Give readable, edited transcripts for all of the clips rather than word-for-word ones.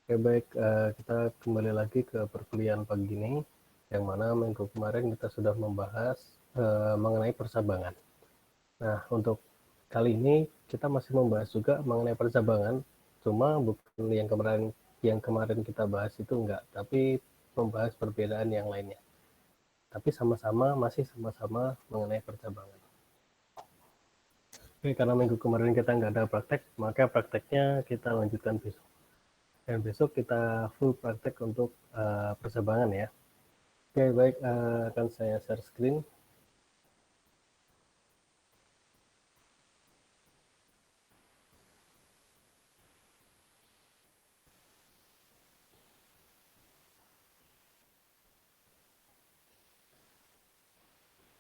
Oke, baik, kita kembali lagi ke perkuliahan pagi ini, yang mana minggu kemarin kita sudah membahas mengenai percabangan. Nah, untuk kali ini kita masih membahas juga mengenai percabangan, cuma bukan yang kemarin kita bahas itu enggak, tapi membahas perbedaan yang lainnya. Tapi masih sama-sama mengenai percabangan. Oke, karena minggu kemarin kita nggak ada praktek, maka prakteknya kita lanjutkan besok. Dan besok kita full praktek untuk percabangan ya. Oke, baik, akan saya share screen.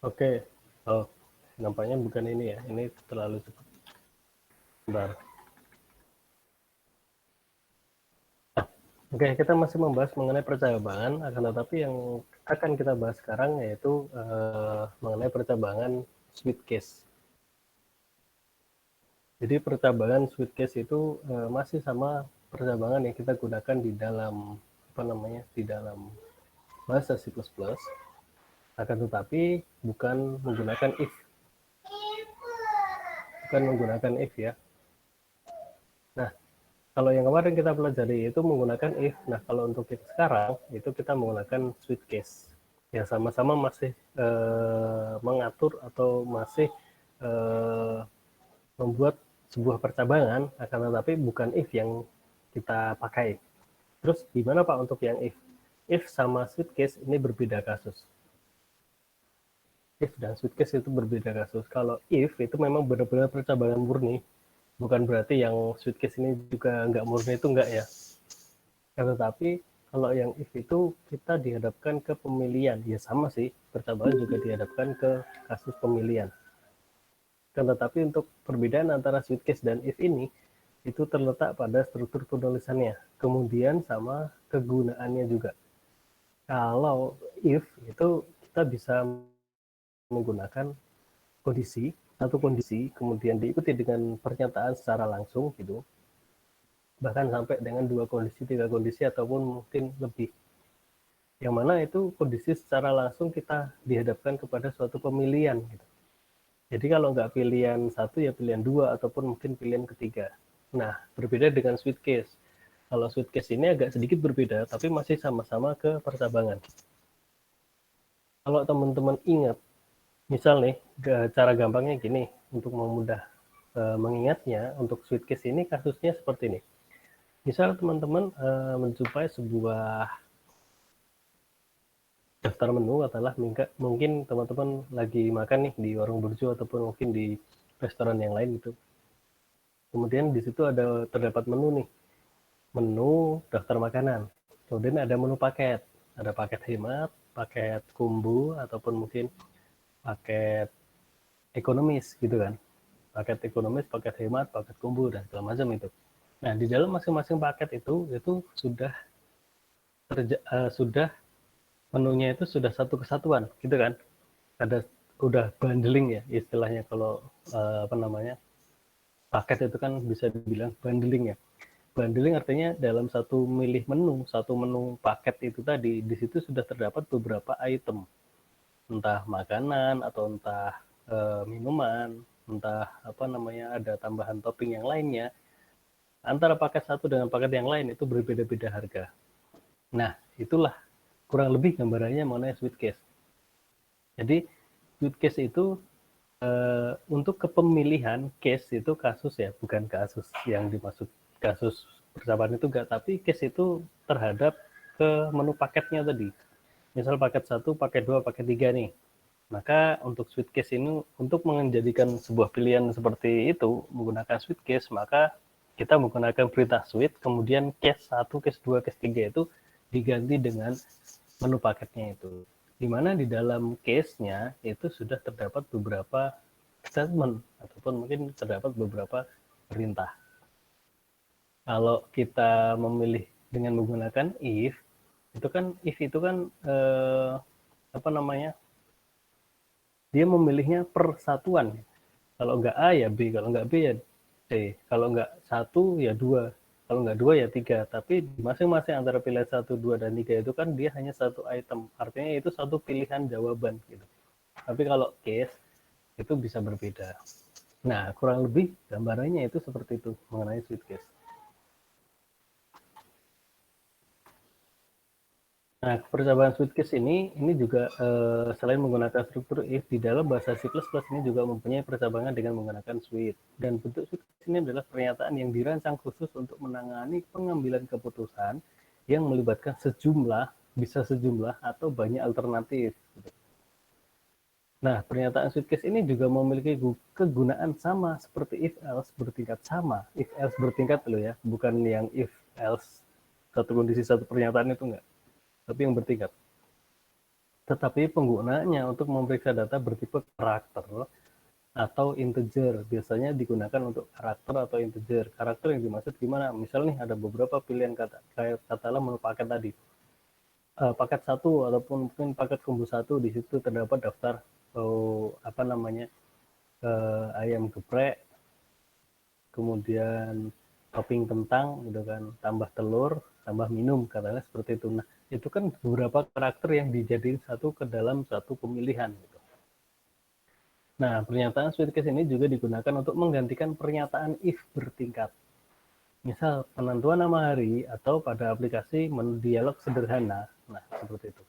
Oke, oh, nampaknya bukan ini ya, ini terlalu cepat. Bentar. Oke, kita masih membahas mengenai percabangan, akan tetapi yang akan kita bahas sekarang yaitu mengenai percabangan sweet case. Jadi percabangan sweet case itu masih sama percabangan yang kita gunakan di dalam di dalam bahasa C++, akan tetapi bukan menggunakan if ya. Nah, kalau yang kemarin kita pelajari itu menggunakan if. Nah, kalau untuk yang sekarang itu kita menggunakan switch case. Ya, sama-sama masih mengatur atau masih eh, membuat sebuah percabangan, akan tetapi bukan if yang kita pakai. Terus gimana Pak untuk yang if? If sama switch case ini berbeda kasus. If dan switch case itu berbeda kasus. Kalau if itu memang benar-benar percabangan murni, bukan berarti yang switch case ini juga nggak murni, itu nggak ya. Tetapi kalau yang if itu kita dihadapkan ke pemilihan, ya sama sih, percabangan juga dihadapkan ke kasus pemilihan. Tetapi untuk perbedaan antara switch case dan if ini itu terletak pada struktur penulisannya, kemudian sama kegunaannya juga. Kalau if itu kita bisa menggunakan satu kondisi, kemudian diikuti dengan pernyataan secara langsung gitu, bahkan sampai dengan 2 kondisi, 3 kondisi, ataupun mungkin lebih. Yang mana itu kondisi secara langsung kita dihadapkan kepada suatu pemilihan gitu. Jadi kalau nggak pilihan satu ya pilihan dua, ataupun mungkin pilihan ketiga. Nah, berbeda dengan switch case. Kalau switch case ini agak sedikit berbeda, tapi masih sama-sama ke percabangan. Kalau teman-teman ingat, misal nih, cara gampangnya gini, untuk memudah mengingatnya, untuk switch case ini kasusnya seperti ini. Misal teman-teman menjumpai sebuah daftar menu adalah mungkin teman-teman lagi makan nih di warung burjo ataupun mungkin di restoran yang lain gitu. Kemudian di situ terdapat menu nih, menu daftar makanan. Kemudian ada menu paket, ada paket hemat, paket kumbu, ataupun mungkin paket ekonomis gitu kan. Paket ekonomis, paket hemat, paket kumbu, dan segala macam itu. Nah, di dalam masing-masing paket itu sudah menunya itu sudah satu kesatuan gitu kan. Ada udah bundling ya istilahnya, kalau paket itu kan bisa dibilang bundling ya. Bundling artinya dalam satu menu paket itu tadi, di situ sudah terdapat beberapa item, entah makanan atau entah minuman, entah ada tambahan topping yang lainnya. Antara paket satu dengan paket yang lain itu berbeda-beda harga. Nah, itulah kurang lebih gambarannya mengenai switch case. Jadi switch case itu untuk kepemilihan case itu kasus ya, bukan kasus yang dimaksud kasus percobaan itu enggak, tapi case itu terhadap ke menu paketnya tadi. Misal paket 1, paket 2, paket 3 nih. Maka untuk switch case ini, untuk menjadikan sebuah pilihan seperti itu menggunakan switch case, maka kita menggunakan perintah switch, kemudian case 1, case 2, case 3 itu diganti dengan menu paketnya itu. Di mana di dalam case-nya itu sudah terdapat beberapa statement ataupun mungkin terdapat beberapa perintah. Kalau kita memilih dengan menggunakan if itu kan dia memilihnya per satuan. Kalau enggak A ya B, kalau enggak B ya C, kalau enggak satu ya dua. Kalau nggak 2 ya 3, tapi masing-masing antara pilihan 1, 2, dan 3 itu kan dia hanya satu item. Artinya itu satu pilihan jawaban gitu. Tapi kalau case itu bisa berbeda. Nah, kurang lebih gambarannya itu seperti itu mengenai sweet case. Nah, percobaan sweet case ini juga selain menggunakan struktur if, di dalam bahasa C++ ini juga mempunyai percabangan dengan menggunakan sweet. Dan bentuk sweet case ini adalah pernyataan yang dirancang khusus untuk menangani pengambilan keputusan yang melibatkan sejumlah, bisa sejumlah atau banyak alternatif. Nah, pernyataan sweet case ini juga memiliki kegunaan sama seperti if else bertingkat sama. If else bertingkat loh ya, bukan yang if else satu kondisi satu pernyataan itu enggak, tapi yang bertingkat. Tetapi penggunaannya untuk memeriksa data bertipe karakter atau integer. Biasanya digunakan untuk karakter atau integer. Karakter yang dimaksud gimana? Misal nih ada beberapa pilihan kata, kayak katalah menu paket tadi. Paket 1 ataupun mungkin paket combo 1, di situ terdapat daftar ayam geprek, kemudian topping kentang gitu kan, tambah telur, tambah minum, katanya seperti itu. Nah, itu kan beberapa karakter yang dijadiin satu ke dalam satu pemilihan gitu. Nah, pernyataan sweet case ini juga digunakan untuk menggantikan pernyataan if bertingkat. Misal penentuan nama hari atau pada aplikasi menu dialog sederhana. Nah, seperti itu.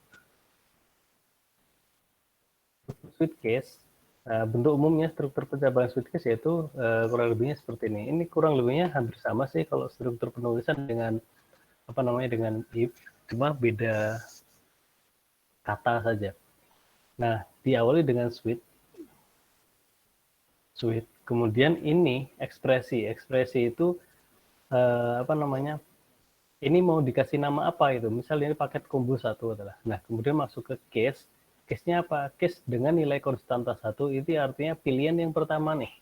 Sweet case, bentuk umumnya struktur pencabulan sweet case yaitu kurang lebihnya seperti ini. Ini kurang lebihnya hampir sama sih kalau struktur penulisan dengan dengan if, cuma beda kata saja. Nah, diawali dengan sweet. Kemudian ini ekspresi itu ini mau dikasih nama apa itu. Misalnya ini paket combo 1 adalah. Nah, kemudian masuk ke case. Case-nya apa? Case dengan nilai konstanta 1 itu artinya pilihan yang pertama nih.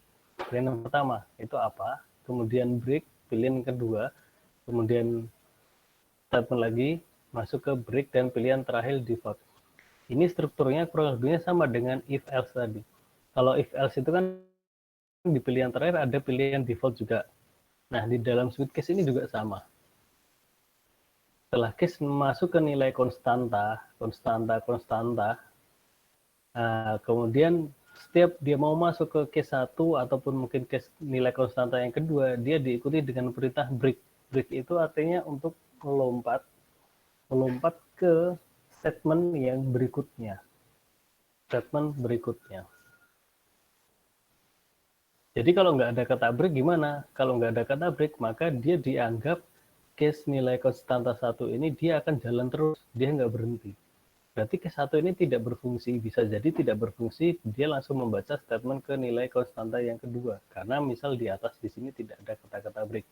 Pilihan yang pertama itu apa? Kemudian break, pilihan yang kedua. Kemudian statement lagi, masuk ke break dan pilihan terakhir default. Ini strukturnya kurang lebihnya sama dengan if else tadi. Kalau if else itu kan di pilihan terakhir ada pilihan default juga. Nah, di dalam sweet case ini juga sama. Setelah case masuk ke nilai konstanta, kemudian setiap dia mau masuk ke case 1 ataupun mungkin case nilai konstanta yang kedua, dia diikuti dengan perintah break. Break itu artinya untuk melompat ke statement yang berikutnya. Jadi kalau nggak ada kata break gimana? Kalau nggak ada kata break, maka dia dianggap case nilai konstanta 1 ini dia akan jalan terus, dia nggak berhenti. Berarti case 1 ini tidak berfungsi, bisa jadi tidak berfungsi, dia langsung membaca statement ke nilai konstanta yang kedua. Karena misal di atas di sini tidak ada kata-kata break.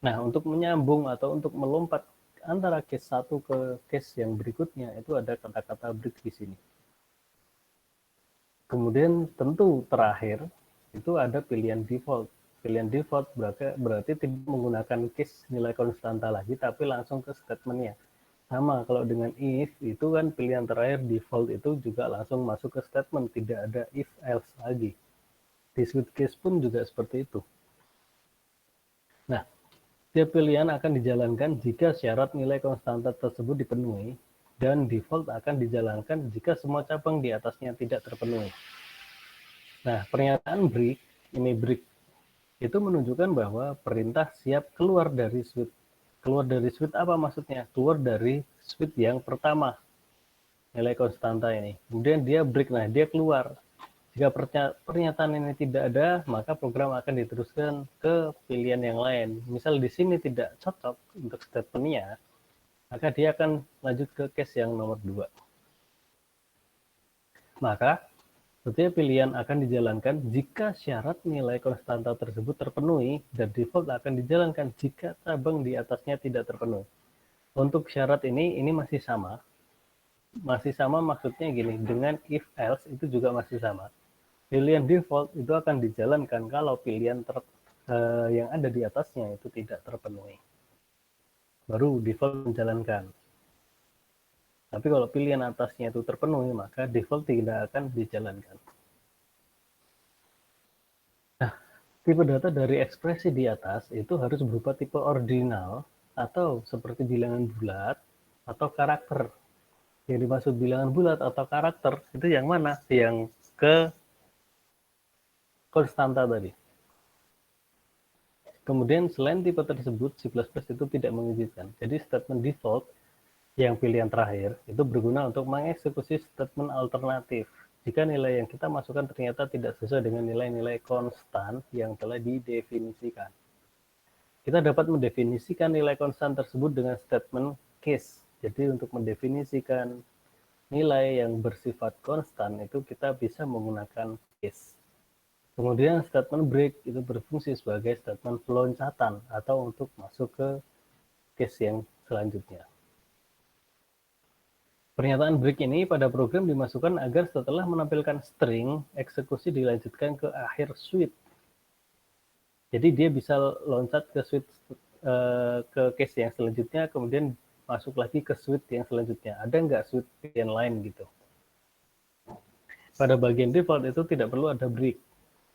Nah, untuk menyambung atau untuk melompat antara case 1 ke case yang berikutnya, itu ada kata-kata break di sini. Kemudian tentu terakhir, itu ada pilihan default. Pilihan default berarti tidak menggunakan case nilai konstanta lagi, tapi langsung ke statementnya. Sama kalau dengan if, itu kan pilihan terakhir default itu juga langsung masuk ke statement, tidak ada if else lagi. Di sweet case pun juga seperti itu. Nah, setiap pilihan akan dijalankan jika syarat nilai konstanta tersebut dipenuhi, dan default akan dijalankan jika semua cabang di atasnya tidak terpenuhi. Nah, pernyataan break itu menunjukkan bahwa perintah siap keluar dari switch. Keluar dari switch apa maksudnya? Keluar dari switch yang pertama, nilai konstanta ini. Kemudian dia break, nah dia keluar. Jika pernyataan ini tidak ada, maka program akan diteruskan ke pilihan yang lain. Misal di sini tidak cocok untuk statementnya, maka dia akan lanjut ke case yang nomor 2. Maka setiap pilihan akan dijalankan jika syarat nilai konstanta tersebut terpenuhi, dan default akan dijalankan jika cabang di atasnya tidak terpenuhi. Untuk syarat ini masih sama. Masih sama maksudnya gini, dengan if else itu juga masih sama. Pilihan default itu akan dijalankan kalau pilihan yang ada di atasnya itu tidak terpenuhi. Baru default menjalankan. Tapi kalau pilihan atasnya itu terpenuhi, maka default tidak akan dijalankan. Nah, Tipe data dari ekspresi di atas itu harus berupa tipe ordinal atau seperti bilangan bulat atau karakter. Yang dimaksud bilangan bulat atau karakter itu yang mana? Yang ke konstanta tadi. Kemudian selain tipe tersebut, C++ itu tidak mengizinkan. Jadi statement default yang pilihan terakhir itu berguna untuk mengeksekusi statement alternatif. Jika nilai yang kita masukkan ternyata tidak sesuai dengan nilai-nilai konstan yang telah didefinisikan. Kita dapat mendefinisikan nilai konstan tersebut dengan statement case. Jadi untuk mendefinisikan nilai yang bersifat konstan itu kita bisa menggunakan case. Kemudian statement break itu berfungsi sebagai statement peloncatan atau untuk masuk ke case yang selanjutnya. Pernyataan break ini pada program dimasukkan agar setelah menampilkan string, eksekusi dilanjutkan ke akhir switch. Jadi dia bisa loncat ke switch ke case yang selanjutnya, kemudian masuk lagi ke switch yang selanjutnya. Ada nggak switch yang lain gitu? Pada bagian default itu tidak perlu ada break.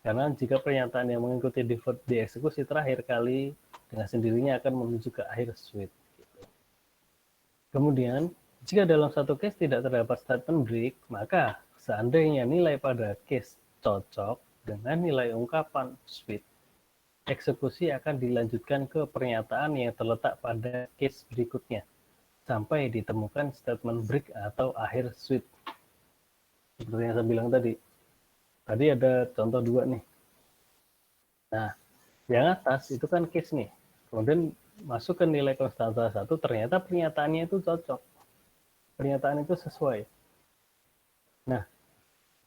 Karena jika pernyataan yang mengikuti default dieksekusi terakhir kali, dengan sendirinya akan menuju ke akhir switch. Kemudian, jika dalam satu case tidak terdapat statement break, maka seandainya nilai pada case cocok dengan nilai ungkapan switch, eksekusi akan dilanjutkan ke pernyataan yang terletak pada case berikutnya, sampai ditemukan statement break atau akhir switch. Seperti yang saya bilang tadi. Tadi ada contoh dua nih. Nah, yang atas itu kan case nih. Kemudian masuk ke nilai konstanta 1, ternyata pernyataannya itu cocok. Pernyataan itu sesuai. Nah,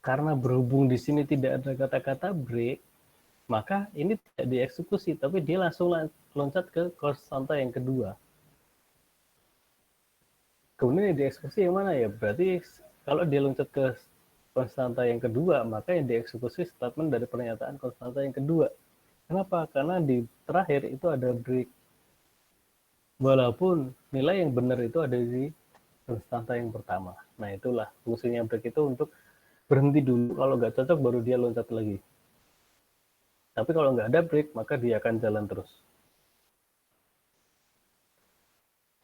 karena berhubung di sini tidak ada kata-kata break, maka ini tidak dieksekusi, tapi dia langsung loncat ke konstanta yang kedua. Kemudian yang dieksekusi yang mana ya? Berarti kalau dia loncat ke konstanta yang kedua, maka yang dieksekusi statement dari pernyataan konstanta yang kedua. Kenapa? Karena di terakhir itu ada break. Walaupun nilai yang benar itu ada di konstanta yang pertama. Nah itulah fungsinya break itu untuk berhenti dulu. Kalau nggak cocok baru dia loncat lagi. Tapi kalau nggak ada break, maka dia akan jalan terus.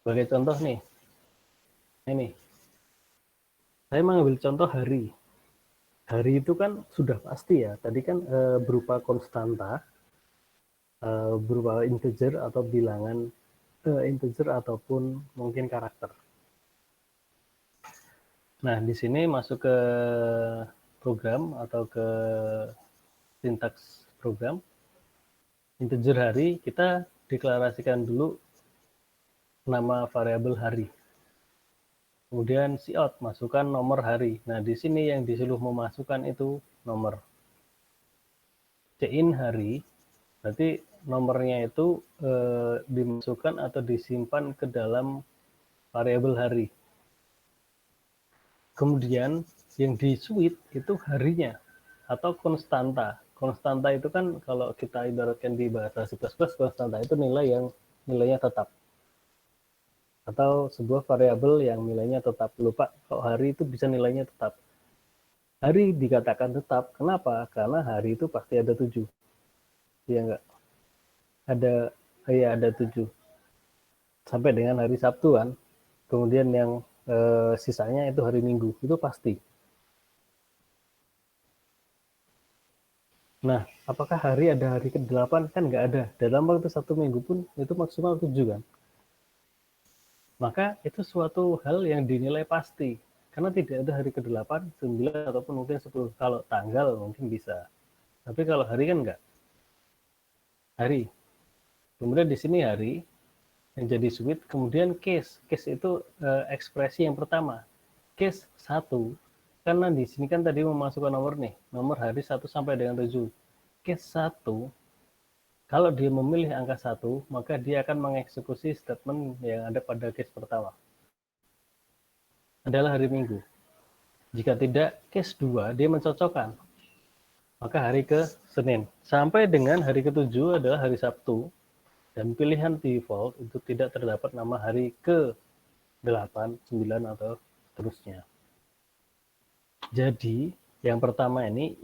Sebagai contoh nih, ini. Saya mengambil contoh hari. Hari itu kan sudah pasti ya. Tadi kan berupa konstanta, berupa integer atau bilangan integer ataupun mungkin karakter. Nah, di sini masuk ke program atau ke sintaks program. Integer hari, kita deklarasikan dulu nama variabel hari. Kemudian cout, masukkan nomor hari. Nah, di sini yang disuruh memasukkan itu nomor. Cin hari, berarti nomornya itu dimasukkan atau disimpan ke dalam variabel hari. Kemudian yang di switch itu harinya atau konstanta. Konstanta itu kan kalau kita ibaratkan di bahasa C++, konstanta itu nilai yang nilainya tetap. Atau sebuah variabel yang nilainya tetap. Lupa, kalau hari itu bisa nilainya tetap. Hari dikatakan tetap. Kenapa? Karena hari itu pasti ada 7. Iya enggak? Ada 7. Sampai dengan hari Sabtu kan. Kemudian yang sisanya itu hari Minggu. Itu pasti. Nah, apakah hari ada hari ke-8? Kan nggak ada. Dalam waktu 1 minggu pun itu maksimal 7 kan. Maka itu suatu hal yang dinilai pasti. Karena tidak ada hari ke-8, 9, ataupun mungkin 10. Kalau tanggal mungkin bisa. Tapi kalau hari kan enggak. Hari. Kemudian di sini hari yang jadi switch. Kemudian case. Case itu ekspresi yang pertama. Case 1. Karena di sini kan tadi memasukkan nomor nih. Nomor hari 1 sampai dengan 7. Case 1. Kalau dia memilih angka 1, maka dia akan mengeksekusi statement yang ada pada case pertama. Adalah hari Minggu. Jika tidak, case 2, dia mencocokkan. Maka hari ke Senin. Sampai dengan hari ke-7 adalah hari Sabtu. Dan pilihan default itu tidak terdapat nama hari ke-8, 9, atau seterusnya. Jadi, yang pertama ini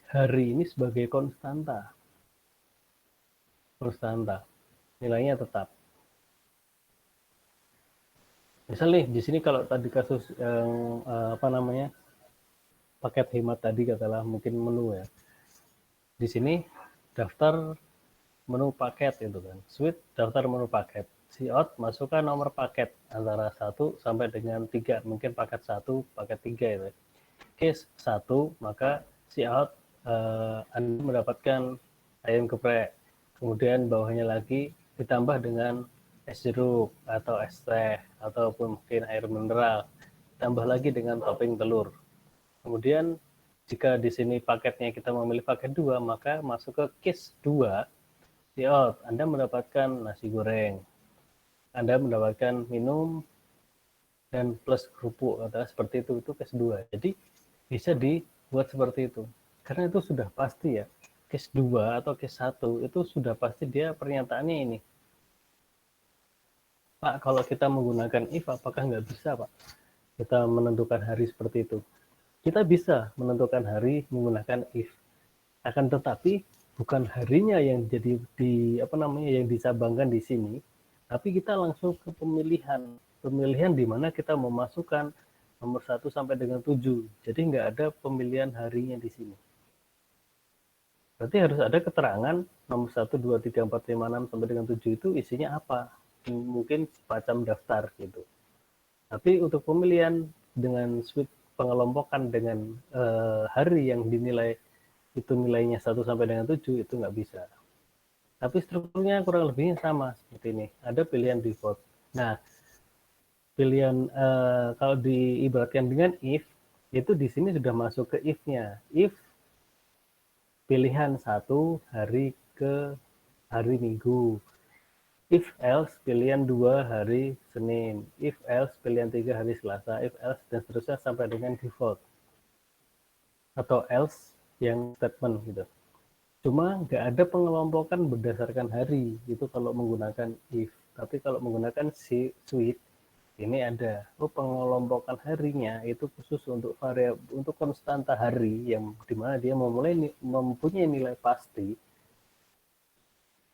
hari ini sebagai konstanta. konstanta, nilainya tetap. Misal nih di sini kalau tadi kasus yang paket hemat tadi katalah mungkin menu ya. Di sini daftar menu paket itu kan. Suite daftar menu paket. Cout masukkan nomor paket antara 1 sampai dengan 3, mungkin paket 1, paket 3 itu. Case 1, maka cout Anda mendapatkan ayam geprek. Kemudian bawahnya lagi ditambah dengan es jeruk atau es teh ataupun mungkin air mineral. Tambah lagi dengan topping telur. Kemudian jika di sini paketnya kita memilih paket 2, maka masuk ke case 2, cout Anda mendapatkan nasi goreng. Anda mendapatkan minum dan plus kerupuk atau seperti itu case 2. Jadi bisa dibuat seperti itu. Karena itu sudah pasti ya. Case 2 atau case 1 itu sudah pasti dia pernyataannya ini. Pak, kalau kita menggunakan if, apakah nggak bisa, Pak? Kita menentukan hari seperti itu. Kita bisa menentukan hari menggunakan if. Akan tetapi bukan harinya yang jadi yang disabangkan di sini, tapi kita langsung ke pemilihan di mana kita memasukkan nomor 1 sampai dengan 7. Jadi nggak ada pemilihan harinya di sini. Berarti harus ada keterangan nomor 1, 2, 3, 4, 5, 6 sampai dengan 7 itu isinya apa. Mungkin semacam daftar gitu. Tapi untuk pemilihan dengan suite pengelompokan dengan hari yang dinilai itu nilainya 1 sampai dengan 7 itu nggak bisa. Tapi strukturnya kurang lebihnya sama seperti ini. Ada pilihan default. Nah, pilihan kalau diibaratkan dengan if, itu di sini sudah masuk ke if-nya. If pilihan 1 hari ke hari Minggu. If else pilihan 2 hari Senin. If else pilihan 3 hari Selasa. If else dan seterusnya sampai dengan default. Atau else yang statement gitu. Cuma nggak ada pengelompokan berdasarkan hari itu kalau menggunakan if. Tapi kalau menggunakan suite ini ada pengelompokan harinya itu khusus untuk variabel untuk konstanta hari yang dimana dia mempunyai nilai pasti,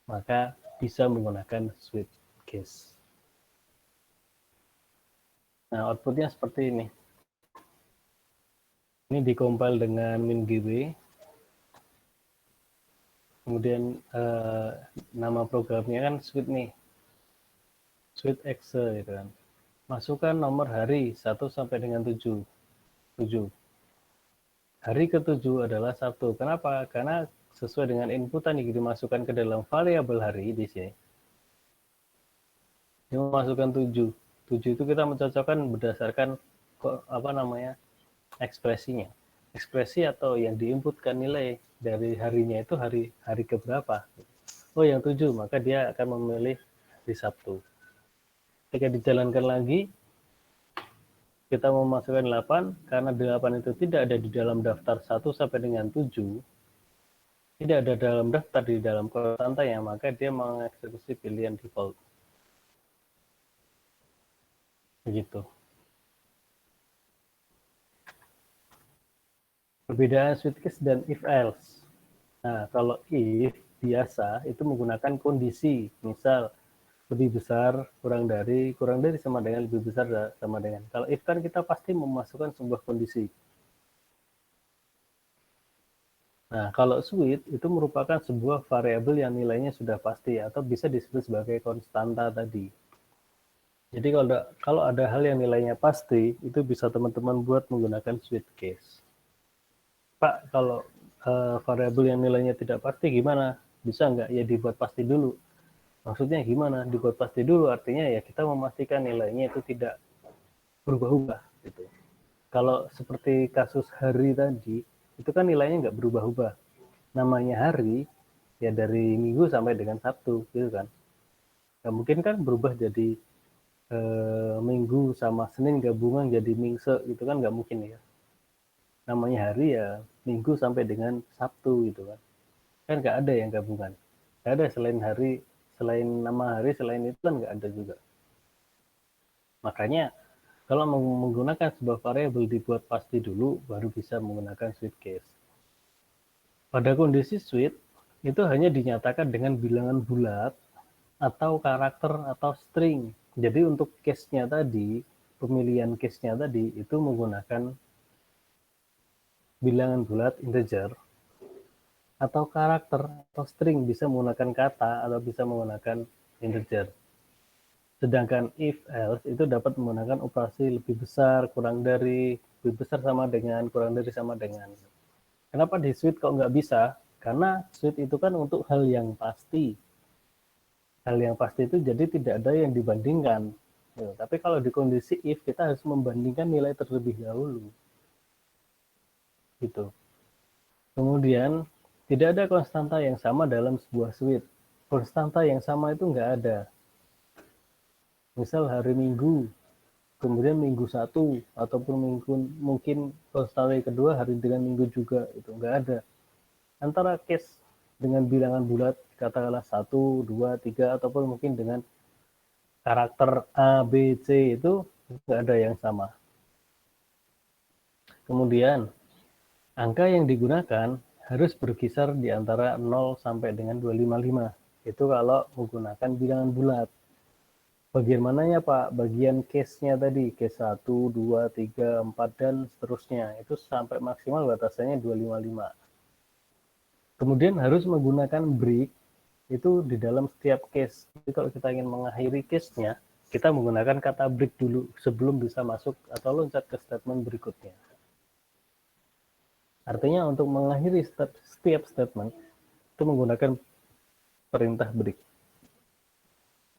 maka bisa menggunakan suite case. Nah, outputnya seperti ini. Ini dikompil dengan MinGW. Kemudian nama programnya kan suite nih. Suite Excel gitu kan. Masukkan nomor hari 1 sampai dengan 7. 7. Hari ke-7 adalah Sabtu. Kenapa? Karena sesuai dengan inputan yang dimasukkan ke dalam variabel hari di sini. Ini memasukkan 7. 7 itu kita mencocokkan berdasarkan ekspresinya. Ekspresi atau yang diinputkan nilai dari harinya itu hari keberapa. Oh, yang 7, maka dia akan memilih di Sabtu. Ketika dijalankan lagi, kita memasukkan 8, karena 8 itu tidak ada di dalam daftar 1 sampai dengan 7, tidak ada dalam daftar di dalam konstanta ya, maka dia mengeksekusi pilihan default. Begitu. Perbedaan suite case dan if else. Nah, kalau if biasa itu menggunakan kondisi, misal lebih besar, kurang dari sama dengan lebih besar sama dengan. Kalau if kan kita pasti memasukkan sebuah kondisi. Nah, kalau suite itu merupakan sebuah variabel yang nilainya sudah pasti atau bisa disebut sebagai konstanta tadi. Jadi kalau ada hal yang nilainya pasti, itu bisa teman-teman buat menggunakan suite case. Pak, kalau variabel yang nilainya tidak pasti gimana? Bisa nggak ya dibuat pasti dulu? Maksudnya gimana? Dibuat pasti dulu artinya ya kita memastikan nilainya itu tidak berubah-ubah gitu. Kalau seperti kasus hari tadi, itu kan nilainya nggak berubah-ubah. Namanya hari ya dari Minggu sampai dengan Sabtu gitu kan. Nggak mungkin kan berubah jadi Minggu sama Senin gabungan jadi Mingse itu kan nggak mungkin ya. Namanya hari ya Minggu sampai dengan Sabtu gitu kan nggak ada yang gabungan, nggak ada selain nama hari selain itu kan nggak ada juga. Makanya kalau menggunakan sebuah variabel dibuat pasti dulu baru bisa menggunakan suite case. Pada kondisi suite itu hanya dinyatakan dengan bilangan bulat atau karakter atau string. Jadi untuk case-nya tadi, pemilihan case-nya tadi itu menggunakan bilangan bulat integer atau karakter atau string, bisa menggunakan kata atau bisa menggunakan integer. Sedangkan if else itu dapat menggunakan operasi lebih besar, kurang dari, lebih besar sama dengan, kurang dari sama dengan. Kenapa di switch kok nggak bisa? Karena switch itu kan untuk hal yang pasti. Hal yang pasti itu jadi tidak ada yang dibandingkan. Tapi kalau di kondisi if, kita harus membandingkan nilai terlebih dahulu. Gitu. Kemudian, tidak ada konstanta yang sama dalam sebuah switch. Konstanta yang sama itu nggak ada. Misal hari Minggu, kemudian Minggu 1, ataupun mungkin konstanta kedua hari dengan Minggu juga, itu nggak ada. Antara case dengan bilangan bulat, katakanlah 1, 2, 3, ataupun mungkin dengan karakter A, B, C itu nggak ada yang sama. Kemudian, angka yang digunakan harus berkisar di antara 0 sampai dengan 255. Itu kalau menggunakan bilangan bulat. Bagian mananya Pak? Bagian case-nya tadi, case 1, 2, 3, 4, dan seterusnya. Itu sampai maksimal batasannya 255. Kemudian harus menggunakan break itu di dalam setiap case. Jadi kalau kita ingin mengakhiri case-nya, kita menggunakan kata break dulu sebelum bisa masuk atau loncat ke statement berikutnya. Artinya untuk mengakhiri setiap statement itu menggunakan perintah break.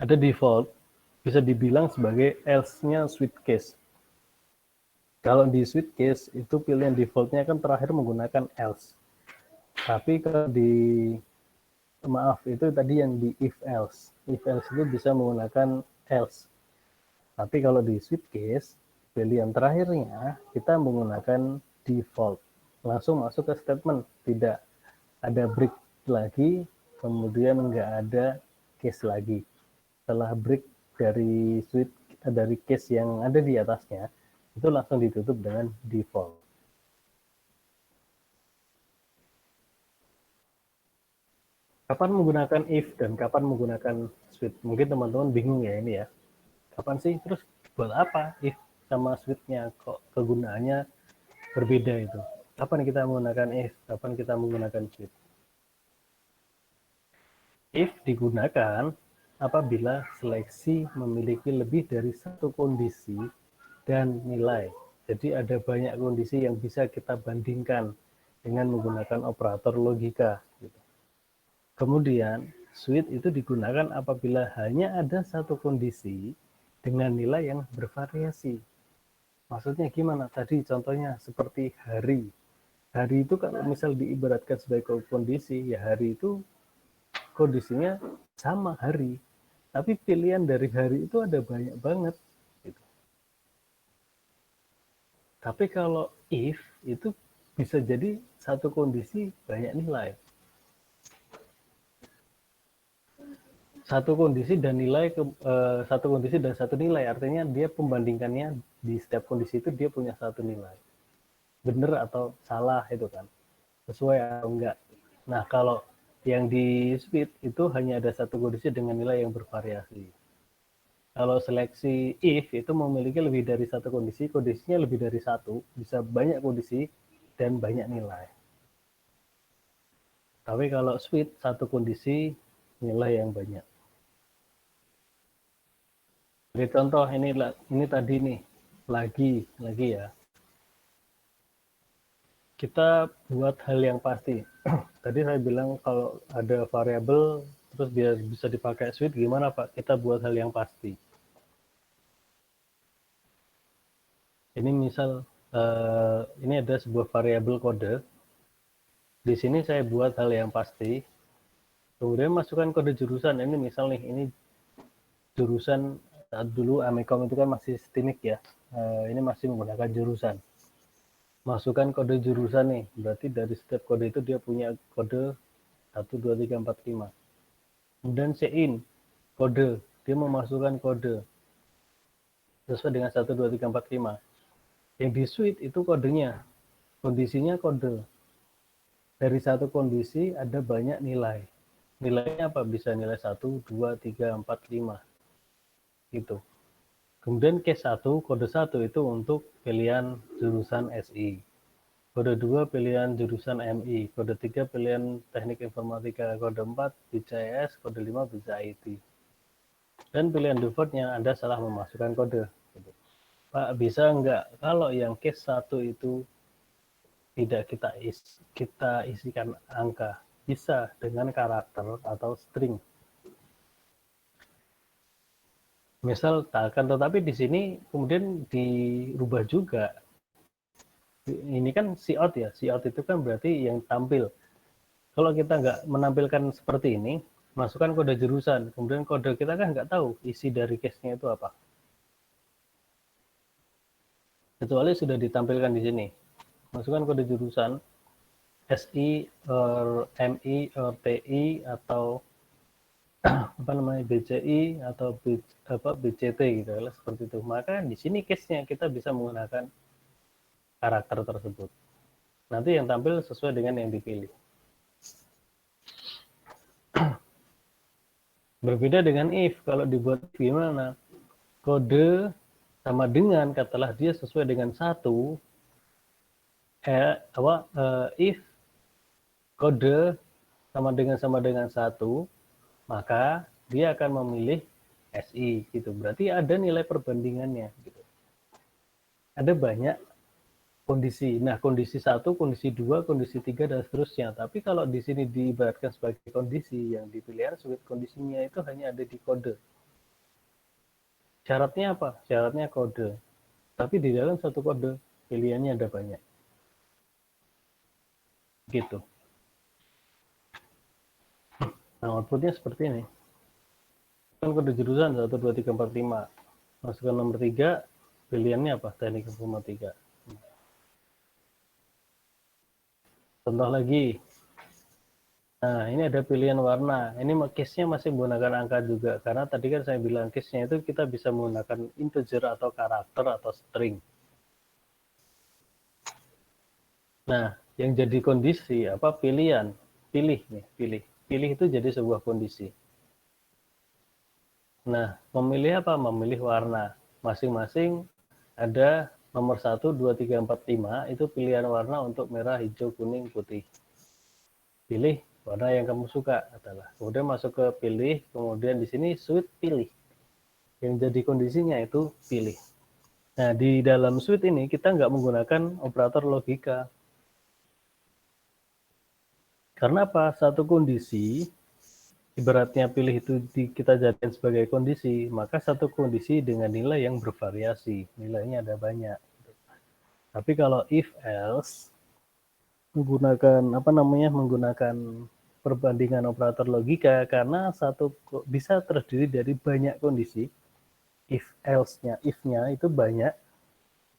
Ada default, bisa dibilang sebagai else-nya switch case. Kalau di switch case itu pilihan defaultnya kan terakhir menggunakan else. Tapi kalau itu tadi yang di if else. If else itu bisa menggunakan else. Tapi kalau di switch case, pilihan terakhirnya kita menggunakan default. Langsung masuk ke statement, tidak ada break lagi, kemudian nggak ada case lagi. Setelah break dari switch dari case yang ada di atasnya, itu langsung ditutup dengan default. Kapan menggunakan if dan kapan menggunakan switch? Mungkin teman-teman bingung ya ini ya. Kapan sih? Terus buat apa if sama switch-nya? Kok kegunaannya berbeda itu? Kapan kita menggunakan if? Kapan kita menggunakan switch? If digunakan apabila seleksi memiliki lebih dari satu kondisi dan nilai. Jadi ada banyak kondisi yang bisa kita bandingkan dengan menggunakan operator logika. Kemudian, switch itu digunakan apabila hanya ada satu kondisi dengan nilai yang bervariasi. Maksudnya gimana? Tadi contohnya seperti hari. Hari itu kalau misal diibaratkan sebagai kondisi, ya hari itu kondisinya sama hari. Tapi pilihan dari hari itu ada banyak banget. Gitu. Tapi kalau if itu bisa jadi satu kondisi banyak nilai. Satu kondisi dan satu nilai, artinya dia pembandingkannya di setiap kondisi itu dia punya satu nilai, benar atau salah itu kan, sesuai atau enggak. Nah kalau yang di switch itu hanya ada satu kondisi dengan nilai yang bervariasi. Kalau seleksi if itu memiliki lebih dari satu kondisi, kondisinya lebih dari satu, bisa banyak kondisi dan banyak nilai. Tapi kalau switch satu kondisi nilai yang banyak. Oke, contoh ini tadi nih lagi ya. Kita buat hal yang pasti. Tadi saya bilang kalau ada variabel terus biar bisa dipakai switch gimana Pak? Kita buat hal yang pasti. Ini misal ini ada sebuah variabel kode. Di sini saya buat hal yang pasti. Kemudian masukkan kode jurusan. Ini misal nih, ini jurusan saat dulu Amikom itu kan masih STIMIC ya. Ini masih menggunakan jurusan. Masukkan kode jurusan nih. Berarti dari setiap kode itu dia punya kode 1, 2, 3, 4, 5. Kemudian C-in kode. Dia memasukkan kode sesuai dengan 1, 2, 3, 4, 5. Yang di switch itu kodenya. Kondisinya kode. dari satu kondisi ada banyak nilai. Nilainya apa? Bisa nilai 1, 2, 3, 4, 5. Gitu. Kemudian case 1, kode 1 itu untuk pilihan jurusan SI. Kode 2 pilihan jurusan MI. Kode 3 pilihan teknik informatika. Kode 4 BCS. Kode 5 bisa IT. Dan pilihan defaultnya Anda salah memasukkan kode. Pak, bisa enggak kalau yang case 1 itu tidak kita isikan angka? Bisa dengan karakter atau string. Misal, akan tetapi di sini kemudian dirubah juga. Ini kan cout ya, cout itu kan berarti yang tampil. Kalau kita nggak menampilkan seperti ini, masukkan kode jurusan, kemudian kode kita kan nggak tahu isi dari case-nya itu apa. Kecuali sudah ditampilkan di sini. Masukkan kode jurusan, SI, or MI, or TI, atau apa namanya BCI atau BCT gitu ya, seperti itu. Maka di sini case-nya kita bisa menggunakan karakter tersebut. Nanti yang tampil sesuai dengan yang dipilih. Berbeda dengan if, kalau dibuat gimana? Kode sama dengan katalah dia sesuai dengan 1, if kode sama dengan 1, maka dia akan memilih SI gitu. Berarti ada nilai perbandingannya gitu. Ada banyak kondisi. Nah, kondisi 1, kondisi 2, kondisi 3 dan seterusnya. Tapi kalau di sini diibaratkan sebagai kondisi yang dipilih switch, kondisinya itu hanya ada di kode. Syaratnya apa? Syaratnya kode. Tapi di dalam satu kode pilihannya ada banyak. Gitu. Nah, outputnya seperti ini. Kan kode jurusan 1, 2, 3, 4, 5. Masukkan nomor 3, pilihannya apa? Teknik informatika. Contoh lagi. Nah, ini ada pilihan warna. Ini case-nya masih menggunakan angka juga. Karena tadi kan saya bilang case-nya itu kita bisa menggunakan integer atau karakter atau string. Nah, yang jadi kondisi apa? Pilihan. Pilih nih, pilih. Pilih itu jadi sebuah kondisi. Nah, memilih apa? Memilih warna. Masing-masing ada nomor 1, 2, 3, 4, 5. Itu pilihan warna untuk merah, hijau, kuning, putih. Pilih warna yang kamu suka adalah. Kemudian masuk ke pilih, kemudian di sini switch pilih. Yang jadi kondisinya itu pilih. Nah, di dalam switch ini kita nggak menggunakan operator logika. Karena apa? Satu kondisi ibaratnya pilih itu kita jadikan sebagai kondisi, maka satu kondisi dengan nilai yang bervariasi, nilainya ada banyak. Tapi kalau if else menggunakan perbandingan operator logika, karena satu bisa terdiri dari banyak kondisi. If else-nya, if-nya itu banyak,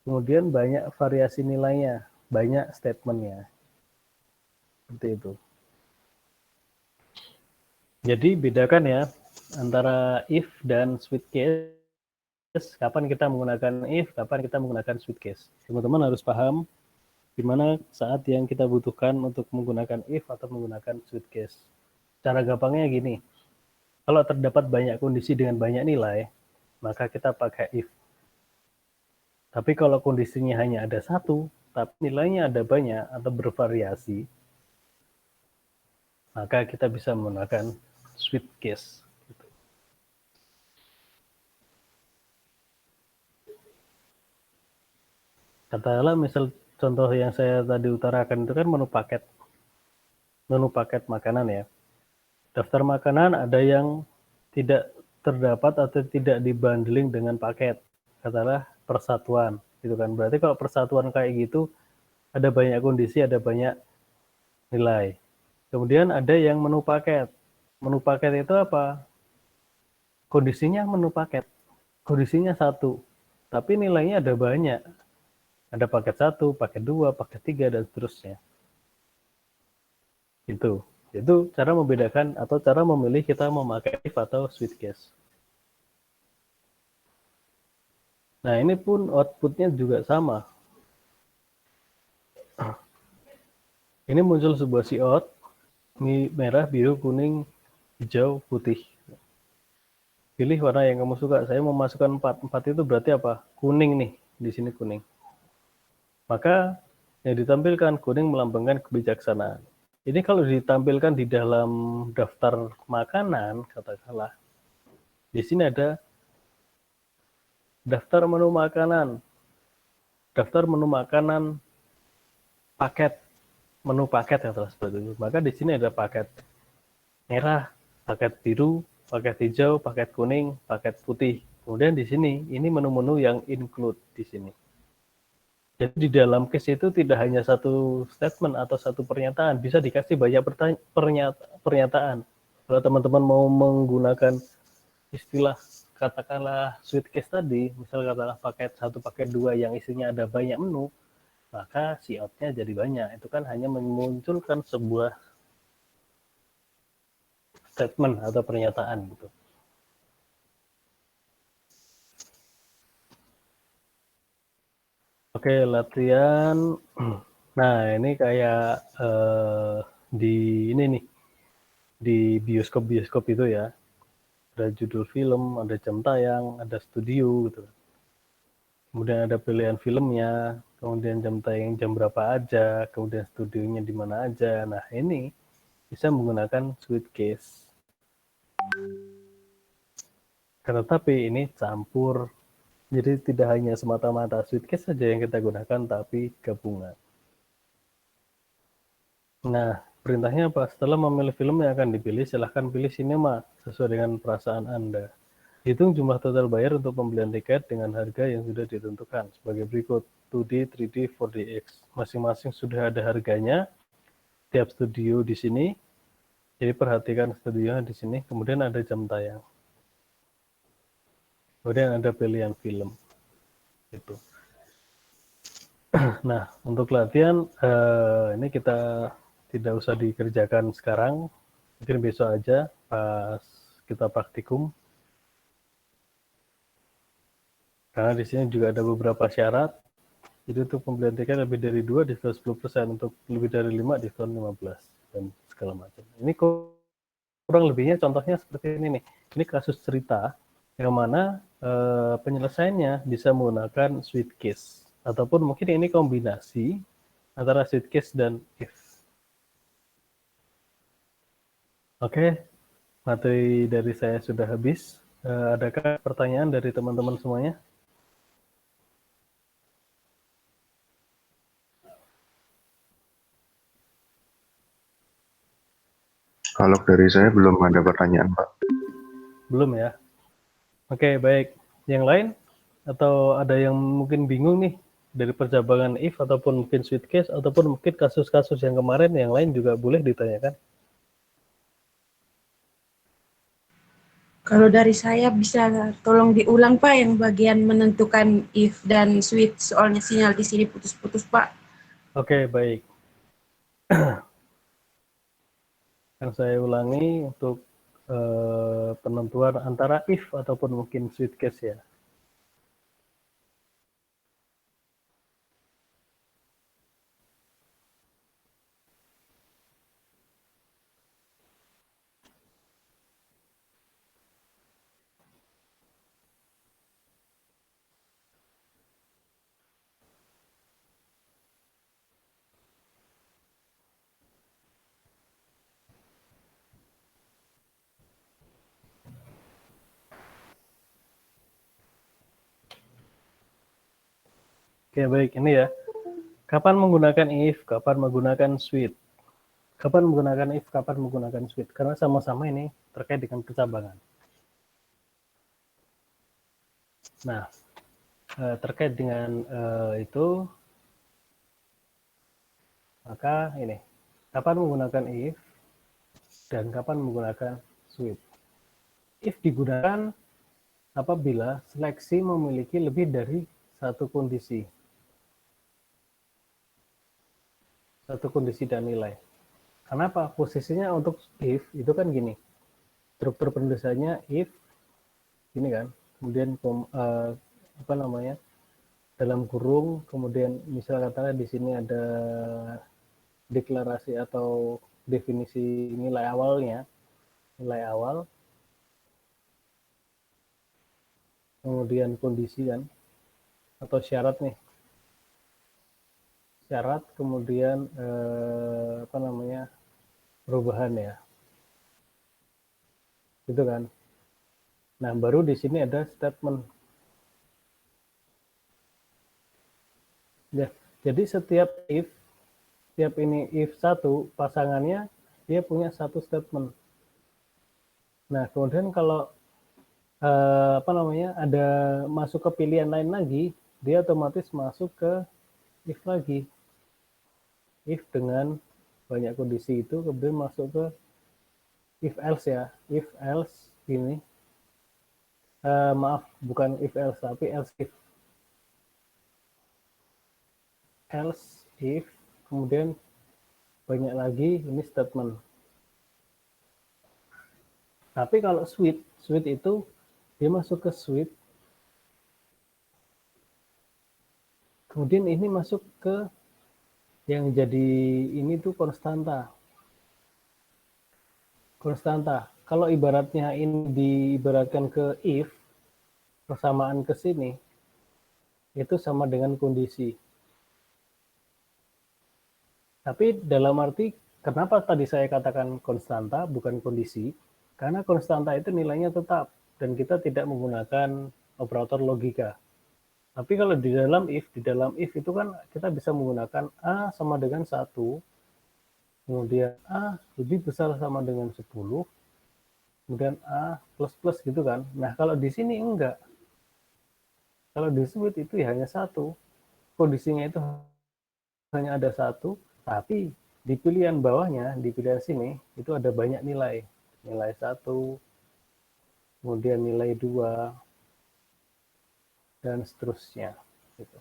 kemudian banyak variasi nilainya, banyak statement-nya. Seperti itu. Jadi bedakan ya antara if dan switch case. Kapan kita menggunakan if, kapan kita menggunakan switch case. Teman-teman harus paham di mana saat yang kita butuhkan untuk menggunakan if atau menggunakan switch case. Cara gampangnya gini, kalau terdapat banyak kondisi dengan banyak nilai, maka kita pakai if. Tapi kalau kondisinya hanya ada satu, tapi nilainya ada banyak atau bervariasi, maka kita bisa menggunakan switch case. Katakanlah misal contoh yang saya tadi utarakan itu kan menu paket makanan ya. Daftar makanan ada yang tidak terdapat atau tidak dibundling dengan paket. Katakanlah persatuan, gitu kan. Berarti kalau persatuan kayak gitu ada banyak kondisi, ada banyak nilai. Kemudian ada yang menu paket. Menu paket itu apa? Kondisinya menu paket. Kondisinya satu, tapi nilainya ada banyak. Ada paket 1, paket 2, paket 3, dan seterusnya. Itu cara membedakan atau cara memilih kita memakai if atau switch case. Nah, ini pun outputnya juga sama. Ini muncul sebuah siot, merah, biru, kuning, hijau, putih. Pilih warna yang kamu suka. Saya memasukkan 4. 4 itu berarti apa? Kuning nih. Di sini kuning. Maka yang ditampilkan kuning melambangkan kebijaksanaan. Ini kalau ditampilkan di dalam daftar makanan, katakanlah, di sini ada daftar menu makanan. Daftar menu makanan paket, menu paket yang telah seperti itu. Maka di sini ada paket merah, paket biru, paket hijau, paket kuning, paket putih. Kemudian di sini ini menu-menu yang include di sini. Jadi di dalam case itu tidak hanya satu statement atau satu pernyataan, bisa dikasih banyak pernyataan. Kalau teman-teman mau menggunakan istilah katakanlah sweet case tadi, misal katakanlah paket 1, paket 2 yang isinya ada banyak menu, maka si out-nya jadi banyak. Itu kan hanya memunculkan sebuah statement atau pernyataan gitu. Oke, latihan. Nah, ini kayak di ini nih, di bioskop-bioskop itu ya. Ada judul film, ada jam tayang, ada studio gitu. Kemudian ada pilihan filmnya, kemudian jam tayang jam berapa aja, kemudian studionya di mana aja. Nah, ini bisa menggunakan Sweetcase. Tetapi ini campur. Jadi tidak hanya semata-mata Sweetcase saja yang kita gunakan, tapi gabungan. Nah, perintahnya apa? Setelah memilih film yang akan dipilih, silahkan pilih sinema sesuai dengan perasaan Anda. Hitung jumlah total bayar untuk pembelian tiket dengan harga yang sudah ditentukan sebagai berikut: 2D, 3D, 4DX. Masing-masing sudah ada harganya. Tiap studio di sini. Jadi perhatikan studionya di sini. Kemudian ada jam tayang. Kemudian ada pilihan film. Itu. Nah, untuk latihan ini kita tidak usah dikerjakan sekarang. Mungkin besok aja pas kita praktikum. Karena di sini juga ada beberapa syarat. Jadi untuk pembelian tiket lebih dari 2 diskon 10%, untuk lebih dari 5 diskon 15 dan segala macam. Ini kurang lebihnya contohnya seperti ini nih. Ini kasus cerita yang mana penyelesaiannya bisa menggunakan sweet case ataupun mungkin ini kombinasi antara sweet case dan if. Oke, materi dari saya sudah habis. Adakah pertanyaan dari teman-teman semuanya? Kalau dari saya belum ada pertanyaan, Pak. Belum ya? Oke, baik. Yang lain? Atau ada yang mungkin bingung nih dari percabangan if ataupun mungkin sweet case ataupun mungkin kasus-kasus yang kemarin yang lain juga boleh ditanyakan. Kalau dari saya bisa tolong diulang Pak yang bagian menentukan if dan switch, soalnya sinyal di sini putus-putus Pak. Oke, baik. Yang saya ulangi untuk penentuan antara if ataupun mungkin sweet case ya. Oke, baik. Ini ya. Kapan menggunakan if, kapan menggunakan switch. Kapan menggunakan if, kapan menggunakan switch. Karena sama-sama ini terkait dengan percabangan. Nah, terkait dengan itu, maka ini. Kapan menggunakan if dan kapan menggunakan switch. If digunakan apabila seleksi memiliki lebih dari satu kondisi. Satu kondisi dan nilai. Kenapa? Posisinya untuk if itu kan gini. Struktur penulisannya if gini kan. Kemudian apa namanya? Dalam kurung, kemudian misal katakan di sini ada deklarasi atau definisi nilai awalnya, nilai awal, kemudian kondisi kan, atau syarat nih, syarat kemudian apa namanya, perubahan ya, gitu kan. Nah baru di sini ada statement ya. Jadi setiap ini if satu, pasangannya dia punya satu statement. Nah kemudian kalau apa namanya, ada masuk ke pilihan lain lagi, dia otomatis masuk ke if lagi. If dengan banyak kondisi itu kemudian masuk ke if else ya. If else ini maaf, bukan if else tapi else if. Else if, kemudian banyak lagi ini statement. Tapi kalau switch itu dia masuk ke switch, kemudian ini masuk ke yang jadi ini tuh konstanta. Kalau ibaratnya ini diibaratkan ke if, persamaan ke sini, itu sama dengan kondisi. Tapi dalam arti, kenapa tadi saya katakan konstanta bukan kondisi? Karena konstanta itu nilainya tetap, dan kita tidak menggunakan operator logika. Tapi kalau di dalam if itu kan kita bisa menggunakan A sama dengan 1, kemudian A lebih besar sama dengan 10, kemudian A plus plus gitu kan. Nah kalau di sini enggak. Kalau di switch itu ya hanya 1. Kondisinya itu hanya ada 1, tapi di pilihan bawahnya, di pilihan sini, itu ada banyak nilai. Nilai 1, kemudian nilai 2, dan seterusnya. Gitu.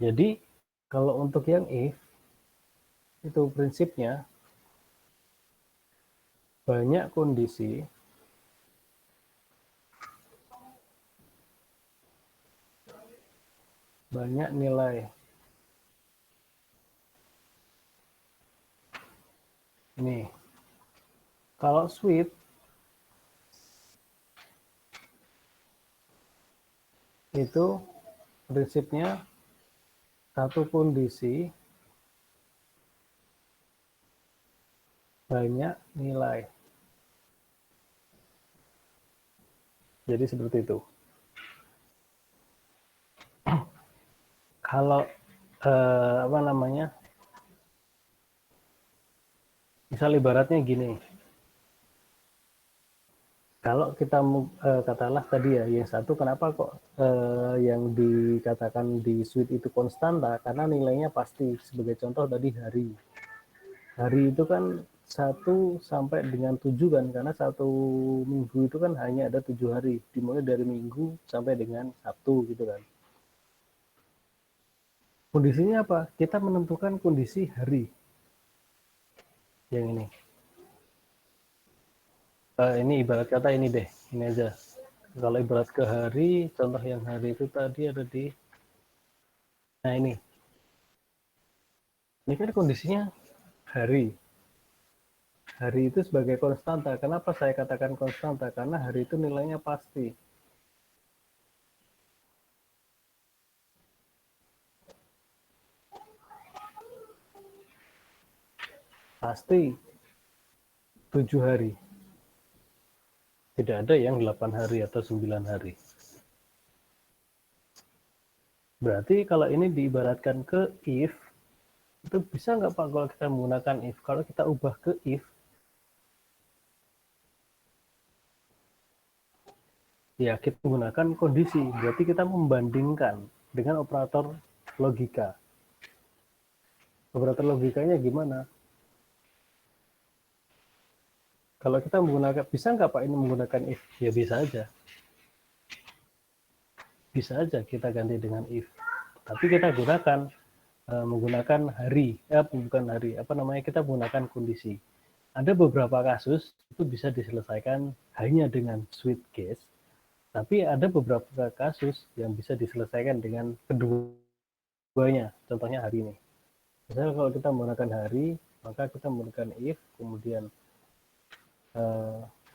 Jadi, kalau untuk yang if, itu prinsipnya banyak kondisi, banyak nilai. Ini, kalau switch, itu prinsipnya satu kondisi, banyak nilai. Jadi seperti itu. Kalau apa namanya, misal ibaratnya gini, kalau kita katakanlah tadi ya, yang satu kenapa kok yang dikatakan di switch itu konstanta, karena nilainya pasti. Sebagai contoh tadi hari itu kan 1 sampai dengan 7 kan, karena 1 minggu itu kan hanya ada 7 hari, dimulai dari Minggu sampai dengan Sabtu gitu kan. Kondisinya apa? Kita menentukan kondisi hari. Yang ini. Ini ibarat kata ini deh, ini aja. Kalau ibarat ke hari, contoh yang hari itu tadi ada di, nah ini. Ini kan kondisinya hari. Hari itu sebagai konstanta. Kenapa saya katakan konstanta? Karena hari itu nilainya pasti. Pasti 7 hari. Tidak ada yang 8 hari atau 9 hari. Berarti kalau ini diibaratkan ke if, itu bisa nggak Pak kalau kita menggunakan if? Kalau kita ubah ke if, ya kita menggunakan kondisi. Berarti kita membandingkan dengan operator logika. Operator logikanya gimana? Kalau kita menggunakan, bisa nggak Pak ini menggunakan if? Ya bisa aja. Bisa aja kita ganti dengan if. Tapi kita gunakan menggunakan hari, bukan hari, apa namanya, kita menggunakan kondisi. Ada beberapa kasus itu bisa diselesaikan hanya dengan switch case, tapi ada beberapa kasus yang bisa diselesaikan dengan keduanya. Contohnya hari ini. Misalnya kalau kita menggunakan hari, maka kita menggunakan if, kemudian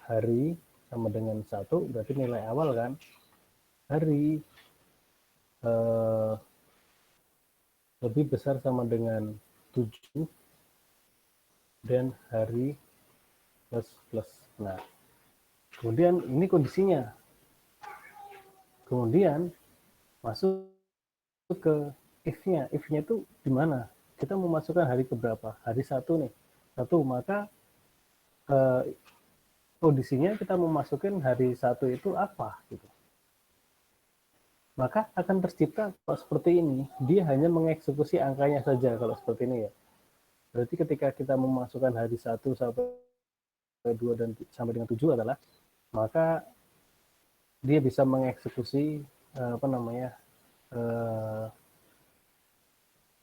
hari sama dengan 1, berarti nilai awal kan. Hari lebih besar sama dengan 7, dan hari plus. Nah, kemudian ini kondisinya. Kemudian masuk ke if-nya. If-nya itu di mana? Kita memasukkan hari keberapa? Hari 1 nih. 1, maka kondisinya kita memasukkan hari 1 itu apa gitu. Maka akan tercipta kalau seperti ini, dia hanya mengeksekusi angkanya saja kalau seperti ini ya. Berarti ketika kita memasukkan hari 1 sampai 2 dan sampai dengan 7 adalah, maka dia bisa mengeksekusi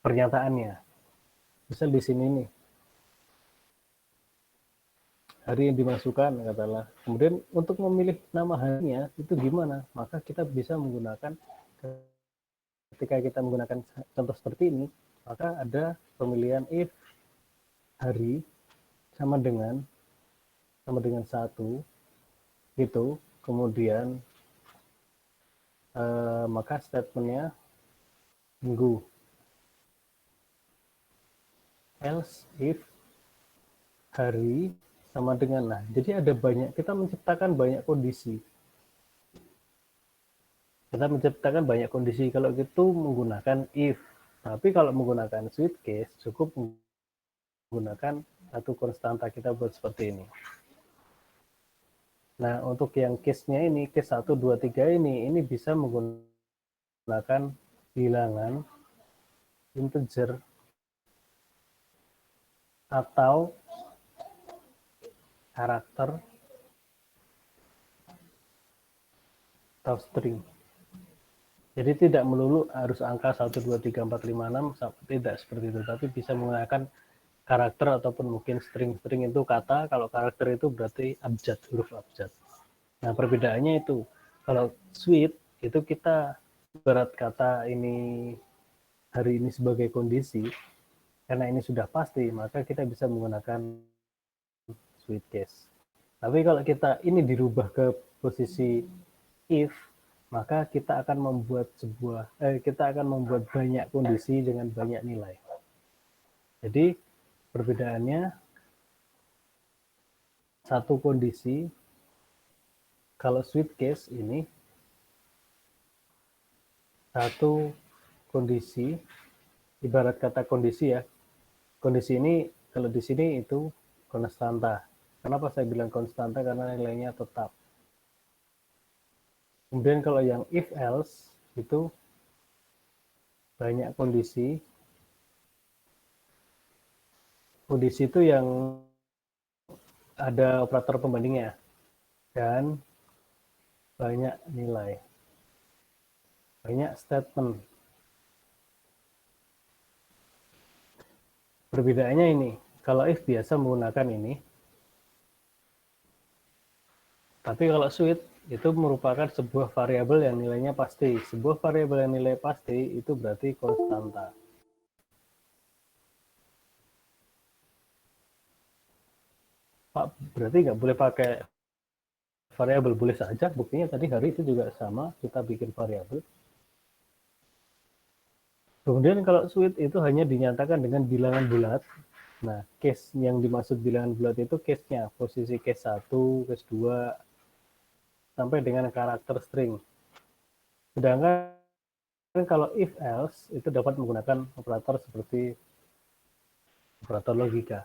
pernyataannya. Misal di sini nih, hari yang dimasukkan katakanlah. Kemudian untuk memilih nama harinya itu gimana? Maka kita bisa menggunakan, ketika kita menggunakan contoh seperti ini, maka ada pemilihan if hari sama dengan 1 gitu. Kemudian maka statementnya minggu. Else if hari sama dengan, nah jadi ada banyak, kita menciptakan banyak kondisi. Kalau gitu menggunakan if. Tapi kalau menggunakan switch case cukup menggunakan satu konstanta, kita buat seperti ini. Nah, untuk yang case-nya ini, case 1, 2, 3 ini bisa menggunakan bilangan integer atau karakter atau string. Jadi tidak melulu harus angka 1, 2, 3, 4, 5, 6, tidak seperti itu, tapi bisa menggunakan karakter ataupun mungkin string. String itu kata, kalau karakter itu berarti abjad, huruf abjad. Nah, perbedaannya itu, kalau switch itu kita berat kata ini hari ini sebagai kondisi, karena ini sudah pasti, maka kita bisa menggunakan switch case. Tapi kalau kita ini dirubah ke posisi if, maka kita akan membuat banyak kondisi dengan banyak nilai. Jadi perbedaannya, satu kondisi, kalau switch case ini satu kondisi, ibarat kata kondisi ya. Kondisi ini kalau di sini itu konstanta. Kenapa saya bilang konstanta? Karena nilainya tetap. Kemudian kalau yang if else itu banyak kondisi. Kondisi itu yang ada operator pembandingnya dan banyak nilai, banyak statement. Perbedaannya ini, kalau if biasa menggunakan ini, tapi kalau switch itu merupakan sebuah variabel yang nilainya pasti. Sebuah variabel yang nilai pasti itu berarti konstanta. Pak, berarti nggak boleh pakai variabel? Boleh saja, buktinya tadi hari itu juga sama, kita bikin variabel. Kemudian kalau switch itu hanya dinyatakan dengan bilangan bulat. Nah, case yang dimaksud bilangan bulat itu case-nya, posisi case 1, case 2, sampai dengan karakter string. Sedangkan kalau if else itu dapat menggunakan operator seperti operator logika.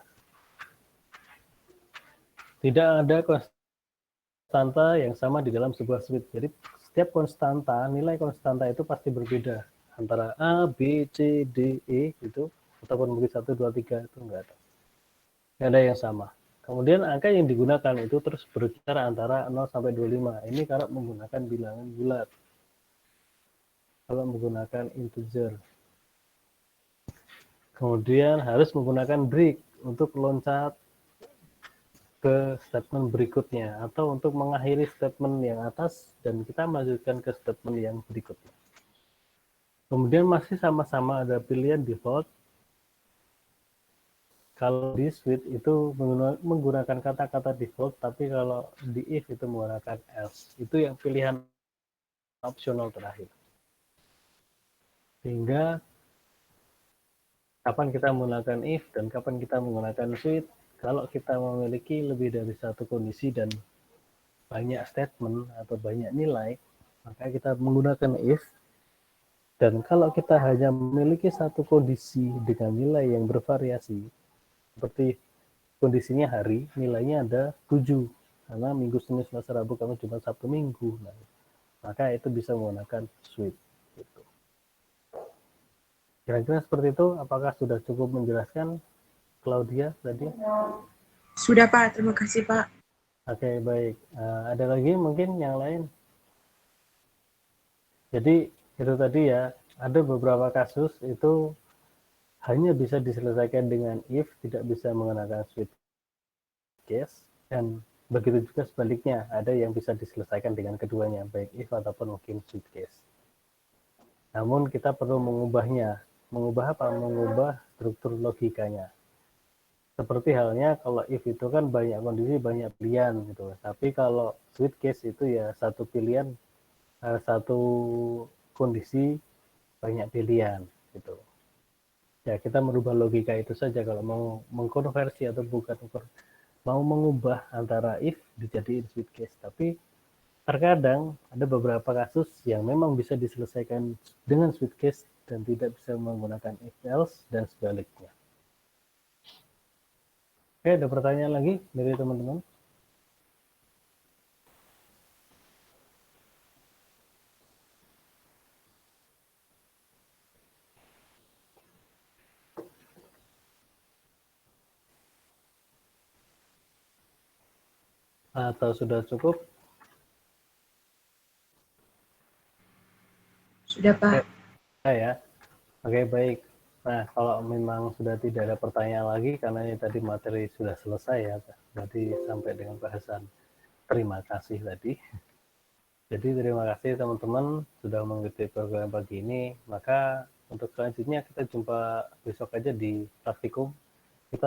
Tidak ada konstanta yang sama di dalam sebuah switch. Jadi setiap konstanta, nilai konstanta itu pasti berbeda antara A, B, C, D, E gitu, ataupun mungkin 1, 2, 3 itu enggak ada. Nggak ada yang sama. Kemudian angka yang digunakan itu terus berkisar antara 0 sampai 25. Ini kalau menggunakan bilangan bulat. Kalau menggunakan integer. Kemudian harus menggunakan break untuk loncat ke statement berikutnya atau untuk mengakhiri statement yang atas dan kita melanjutkan ke statement yang berikutnya. Kemudian masih sama-sama ada pilihan default Kalau di switch itu menggunakan kata-kata default, tapi kalau di if itu menggunakan else. Itu yang pilihan opsional terakhir. Sehingga kapan kita menggunakan if dan kapan kita menggunakan switch, kalau kita memiliki lebih dari satu kondisi dan banyak statement atau banyak nilai, maka kita menggunakan if. Dan kalau kita hanya memiliki satu kondisi dengan nilai yang bervariasi, seperti kondisinya hari, nilainya ada 7, karena Minggu, Senin, Selasa, Rabu, Kamis, Jumat, Sabtu, Minggu. Nah, maka itu bisa menggunakan switch. Gitu. Kira-kira seperti itu, apakah sudah cukup menjelaskan, Claudia, tadi? Sudah Pak, terima kasih Pak. Oke, baik. Ada lagi mungkin yang lain? Jadi, itu tadi ya, ada beberapa kasus itu hanya bisa diselesaikan dengan if, tidak bisa menggunakan switch case, dan begitu juga sebaliknya, ada yang bisa diselesaikan dengan keduanya, baik if ataupun mungkin switch case. Namun kita perlu mengubahnya. Mengubah apa? Mengubah struktur logikanya. Seperti halnya kalau if itu kan banyak kondisi, banyak pilihan gitu. Tapi kalau switch case itu ya satu pilihan, satu kondisi, banyak pilihan gitu. Ya kita merubah logika itu saja kalau mau mengkonversi atau bukan mau mengubah antara if dijadiin switch case. Tapi terkadang ada beberapa kasus yang memang bisa diselesaikan dengan switch case dan tidak bisa menggunakan if else dan sebaliknya. Oke, ada pertanyaan lagi dari teman-teman? Atau sudah cukup? Sudah Pak. Ya. Oke, baik. Nah, kalau memang sudah tidak ada pertanyaan lagi, karena ini tadi materi sudah selesai ya, berarti sampai dengan bahasan terima kasih tadi. Jadi terima kasih teman-teman sudah mengikuti program pagi ini. Maka untuk selanjutnya kita jumpa besok aja di praktikum